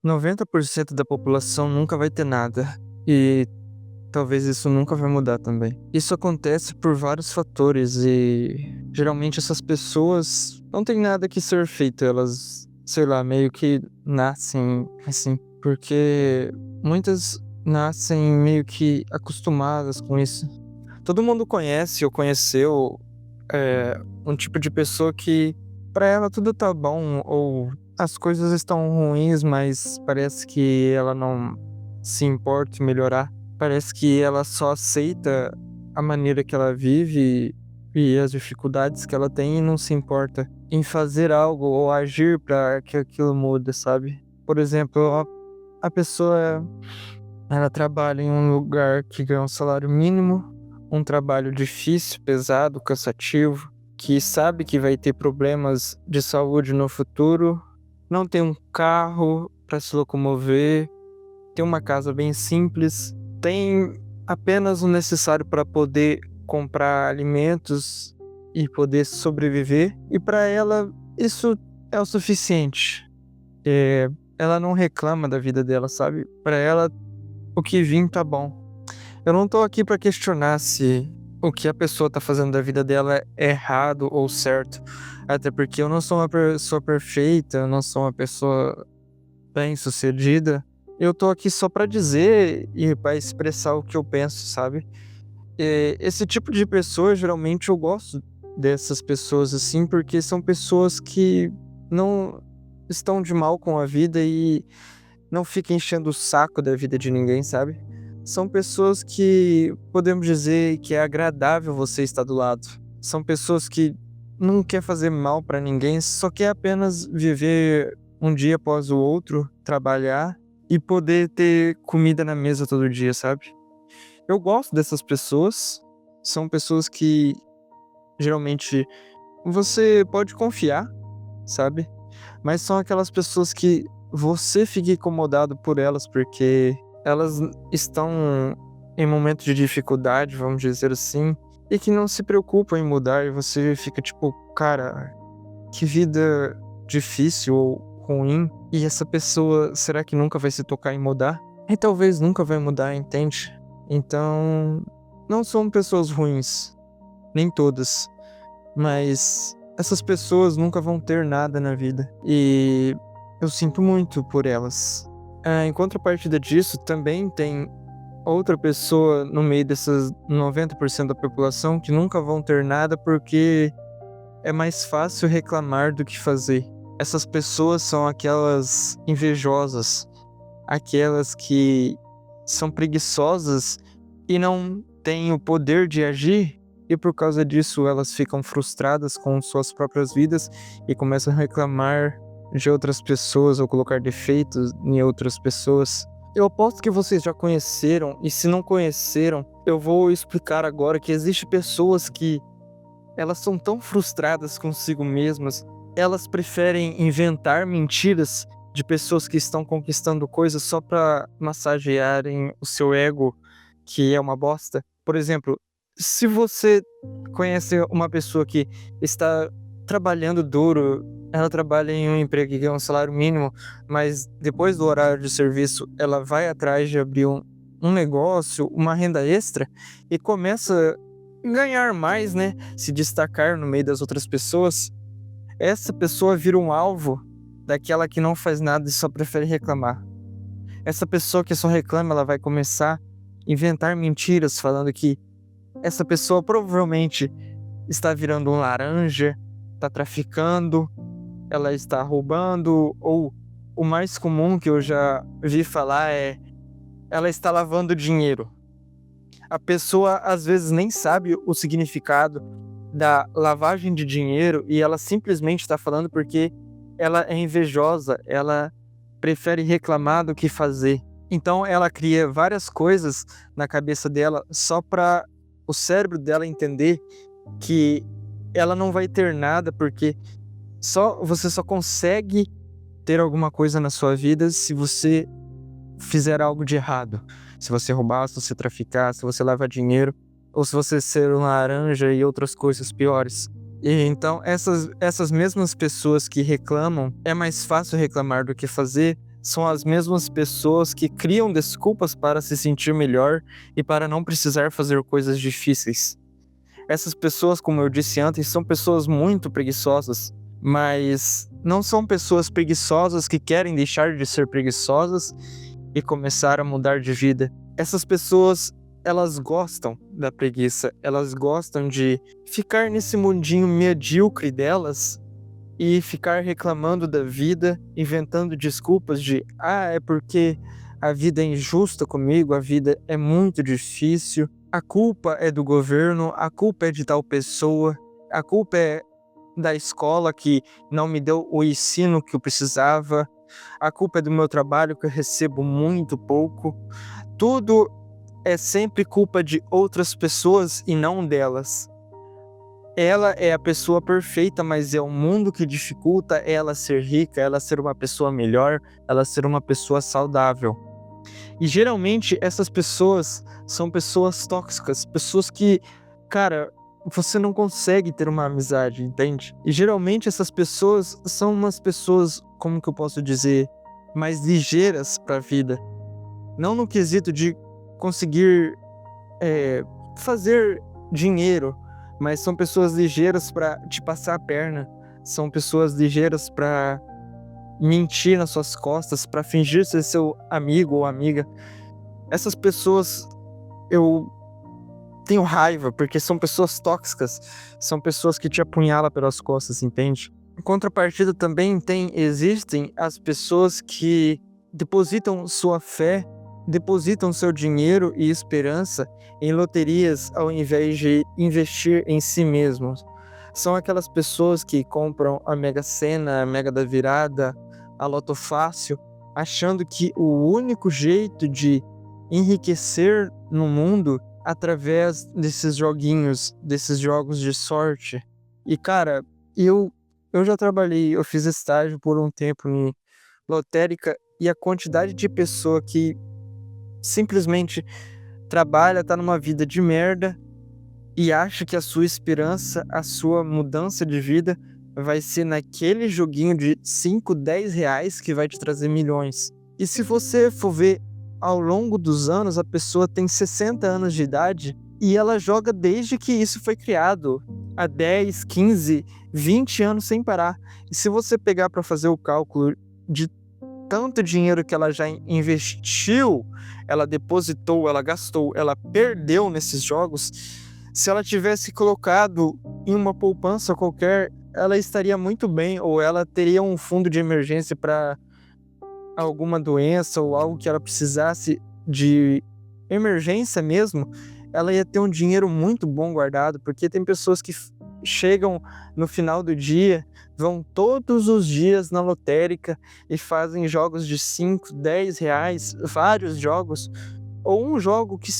90% da população nunca vai ter nada. E talvez isso nunca vai mudar também. Isso acontece por vários fatores e geralmente essas pessoas não tem nada que ser feito, elas, sei lá, meio que nascem assim, porque muitas nascem meio que acostumadas com isso. Todo mundo conhece ou conheceu um tipo de pessoa que pra ela tudo tá bom ou as coisas estão ruins, mas parece que ela não se importa em melhorar. Parece que ela só aceita a maneira que ela vive e as dificuldades que ela tem e não se importa em fazer algo ou agir pra que aquilo mude, sabe? Por exemplo, a pessoa ela trabalha em um lugar que ganha um salário mínimo, um trabalho difícil, pesado, cansativo, que sabe que vai ter problemas de saúde no futuro, não tem um carro para se locomover, tem uma casa bem simples, tem apenas o necessário para poder comprar alimentos e poder sobreviver, e para ela isso é o suficiente. É, ela não reclama da vida dela, sabe? Para ela o que vir tá bom. Eu não tô aqui pra questionar se o que a pessoa tá fazendo da vida dela é errado ou certo. Até porque eu não sou uma pessoa perfeita, eu não sou uma pessoa bem-sucedida. Eu tô aqui só pra dizer e pra expressar o que eu penso, sabe? Esse tipo de pessoa, geralmente eu gosto dessas pessoas assim, porque são pessoas que não estão de mal com a vida e não fica enchendo o saco da vida de ninguém, sabe? São pessoas que podemos dizer que é agradável você estar do lado. São pessoas que não quer fazer mal pra ninguém, só quer apenas viver um dia após o outro, trabalhar e poder ter comida na mesa todo dia, sabe? Eu gosto dessas pessoas. São pessoas que geralmente você pode confiar, sabe? Mas são aquelas pessoas que você fica incomodado por elas, porque elas estão em momentos de dificuldade, vamos dizer assim, e que não se preocupam em mudar, e você fica tipo, cara, que vida difícil ou ruim, e essa pessoa, será que nunca vai se tocar em mudar? E talvez nunca vai mudar, entende? Então, não são pessoas ruins, nem todas, mas essas pessoas nunca vão ter nada na vida. E eu sinto muito por elas. Em contrapartida disso, também tem outra pessoa no meio dessas 90% da população que nunca vão ter nada porque é mais fácil reclamar do que fazer. Essas pessoas são aquelas invejosas, aquelas que são preguiçosas e não têm o poder de agir, e por causa disso elas ficam frustradas com suas próprias vidas e começam a reclamar de outras pessoas ou colocar defeitos em outras pessoas. Eu aposto que vocês já conheceram, e se não conheceram, eu vou explicar agora que existem pessoas que elas são tão frustradas consigo mesmas, elas preferem inventar mentiras de pessoas que estão conquistando coisas só para massagearem o seu ego, que é uma bosta. Por exemplo, se você conhece uma pessoa que está trabalhando duro, ela trabalha em um emprego que ganha um salário mínimo, mas depois do horário de serviço ela vai atrás de abrir um negócio, uma renda extra e começa a ganhar mais, né? Se destacar no meio das outras pessoas. Essa pessoa vira um alvo daquela que não faz nada e só prefere reclamar. Essa pessoa que só reclama, ela vai começar a inventar mentiras falando que essa pessoa provavelmente está virando um laranja, está traficando, ela está roubando, ou o mais comum que eu já vi falar é ela está lavando dinheiro. A pessoa às vezes nem sabe o significado da lavagem de dinheiro e ela simplesmente está falando porque ela é invejosa, ela prefere reclamar do que fazer. Então ela cria várias coisas na cabeça dela só para o cérebro dela entender que ela não vai ter nada porque você só consegue ter alguma coisa na sua vida se você fizer algo de errado. Se você roubar, se você traficar, se você lavar dinheiro, ou se você ser um laranja e outras coisas piores. E então essas mesmas pessoas que reclamam, é mais fácil reclamar do que fazer, são as mesmas pessoas que criam desculpas para se sentir melhor e para não precisar fazer coisas difíceis. Essas pessoas, como eu disse antes, são pessoas muito preguiçosas, mas não são pessoas preguiçosas que querem deixar de ser preguiçosas e começar a mudar de vida. Essas pessoas, elas gostam da preguiça, elas gostam de ficar nesse mundinho medíocre delas e ficar reclamando da vida, inventando desculpas de é porque a vida é injusta comigo, a vida é muito difícil, a culpa é do governo, a culpa é de tal pessoa, a culpa é da escola que não me deu o ensino que eu precisava, a culpa é do meu trabalho que eu recebo muito pouco. Tudo é sempre culpa de outras pessoas e não delas. Ela é a pessoa perfeita, mas é o mundo que dificulta ela ser rica, ela ser uma pessoa melhor, ela ser uma pessoa saudável. E geralmente essas pessoas são pessoas tóxicas, pessoas que, cara, você não consegue ter uma amizade, entende? E geralmente essas pessoas são umas pessoas, como que eu posso dizer, mais ligeiras para a vida. Não no quesito de conseguir fazer dinheiro, mas são pessoas ligeiras para te passar a perna, são pessoas ligeiras para mentir nas suas costas, para fingir ser seu amigo ou amiga. Essas pessoas eu tenho raiva, porque são pessoas tóxicas, são pessoas que te apunhalam pelas costas, entende? Em contrapartida também existem as pessoas que depositam sua fé, depositam seu dinheiro e esperança em loterias ao invés de investir em si mesmos. São aquelas pessoas que compram a Mega Sena, a Mega da Virada, a Loto Fácil, achando que o único jeito de enriquecer no mundo através desses joguinhos, desses jogos de sorte. E cara, eu já trabalhei, eu fiz estágio por um tempo em lotérica e a quantidade de pessoa que simplesmente trabalha, tá numa vida de merda e acha que a sua esperança, a sua mudança de vida vai ser naquele joguinho de 5, 10 reais que vai te trazer milhões. E se você for ver ao longo dos anos, a pessoa tem 60 anos de idade e ela joga desde que isso foi criado, há 10, 15, 20 anos sem parar. E se você pegar para fazer o cálculo de tanto dinheiro que ela já investiu, ela depositou, ela gastou, ela perdeu nesses jogos, se ela tivesse colocado em uma poupança qualquer, ela estaria muito bem, ou ela teria um fundo de emergência para alguma doença ou algo que ela precisasse de emergência mesmo, ela ia ter um dinheiro muito bom guardado, porque tem pessoas que chegam no final do dia, vão todos os dias na lotérica e fazem jogos de 5, 10 reais, vários jogos, ou um jogo que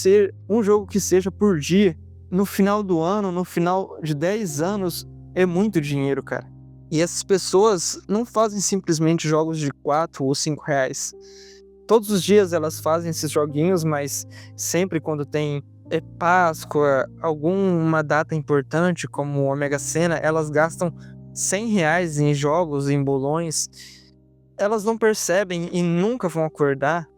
seja por dia. No final do ano, no final de 10 anos, é muito dinheiro, cara. E essas pessoas não fazem simplesmente jogos de 4 ou 5 reais. Todos os dias elas fazem esses joguinhos, mas sempre quando tem Páscoa, alguma data importante como a Mega Sena, elas gastam 100 reais em jogos, em bolões. Elas não percebem e nunca vão acordar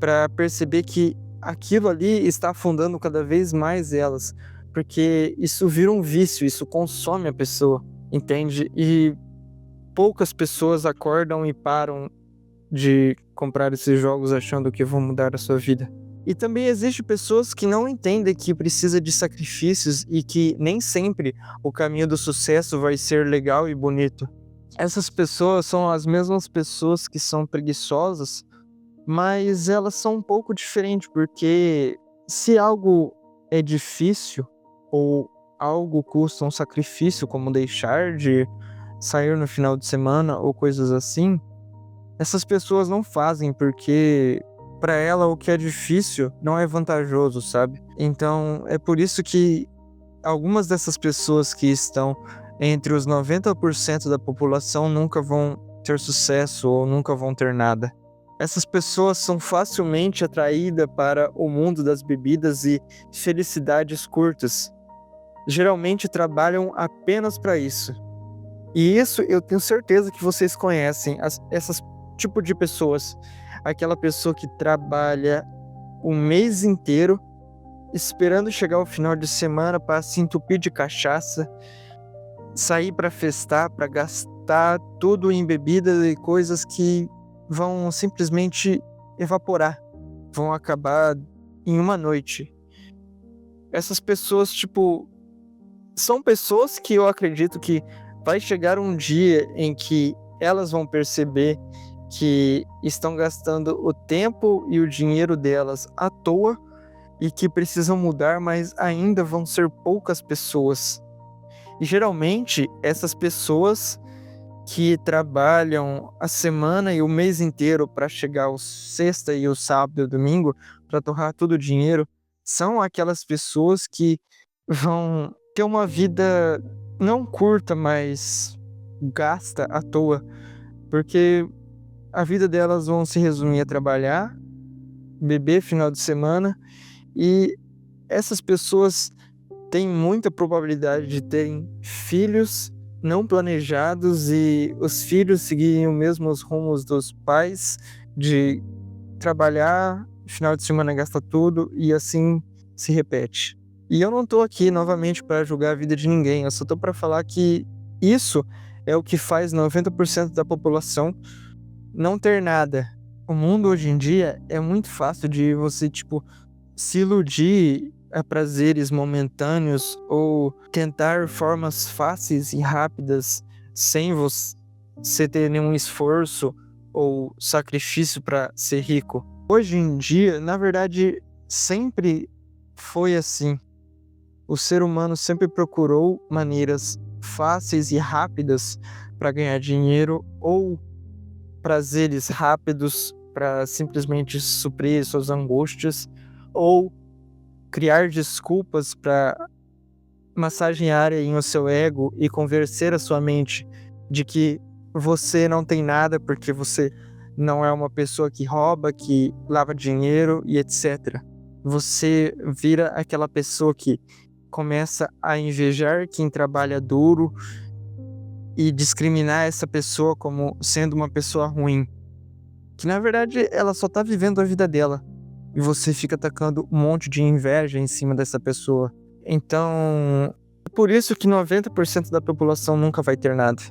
para perceber que aquilo ali está afundando cada vez mais elas, porque isso vira um vício, isso consome a pessoa, entende? E poucas pessoas acordam e param de comprar esses jogos achando que vão mudar a sua vida. E também existem pessoas que não entendem que precisa de sacrifícios e que nem sempre o caminho do sucesso vai ser legal e bonito. Essas pessoas são as mesmas pessoas que são preguiçosas, mas elas são um pouco diferentes, porque se algo é difícil ou algo custa um sacrifício, como deixar de sair no final de semana ou coisas assim, essas pessoas não fazem porque para ela o que é difícil não é vantajoso, sabe? Então é por isso que algumas dessas pessoas que estão entre os 90% da população nunca vão ter sucesso ou nunca vão ter nada. Essas pessoas são facilmente atraídas para o mundo das bebidas e felicidades curtas. Geralmente trabalham apenas para isso. E isso eu tenho certeza que vocês conhecem, essas tipo de pessoas. Aquela pessoa que trabalha o mês inteiro esperando chegar o final de semana para se entupir de cachaça, sair para festar, para gastar tudo em bebidas e coisas que vão simplesmente evaporar, vão acabar em uma noite. Essas pessoas, tipo, são pessoas que eu acredito que vai chegar um dia em que elas vão perceber que estão gastando o tempo e o dinheiro delas à toa e que precisam mudar, mas ainda vão ser poucas pessoas. E geralmente essas pessoas que trabalham a semana e o mês inteiro para chegar o sexta e o sábado e o domingo para torrar todo o dinheiro, são aquelas pessoas que vão ter uma vida não curta, mas gasta à toa, porque a vida delas vão se resumir a trabalhar, beber final de semana, e essas pessoas têm muita probabilidade de terem filhos não planejados e os filhos seguirem os mesmos rumos dos pais, de trabalhar, final de semana gasta tudo e assim se repete. E eu não tô aqui novamente para julgar a vida de ninguém, eu só tô para falar que isso é o que faz 90% da população não ter nada. O mundo hoje em dia é muito fácil de você, tipo, se iludir a prazeres momentâneos ou tentar formas fáceis e rápidas sem você ter nenhum esforço ou sacrifício para ser rico. Hoje em dia, na verdade, sempre foi assim. O ser humano sempre procurou maneiras fáceis e rápidas para ganhar dinheiro ou prazeres rápidos para simplesmente suprir suas angústias ou criar desculpas para massagearem o seu ego e convencer a sua mente de que você não tem nada porque você não é uma pessoa que rouba, que lava dinheiro e etc. Você vira aquela pessoa que começa a invejar quem trabalha duro e discriminar essa pessoa como sendo uma pessoa ruim, que na verdade ela só tá vivendo a vida dela. E você fica atacando um monte de inveja em cima dessa pessoa. Então, é por isso que 90% da população nunca vai ter nada.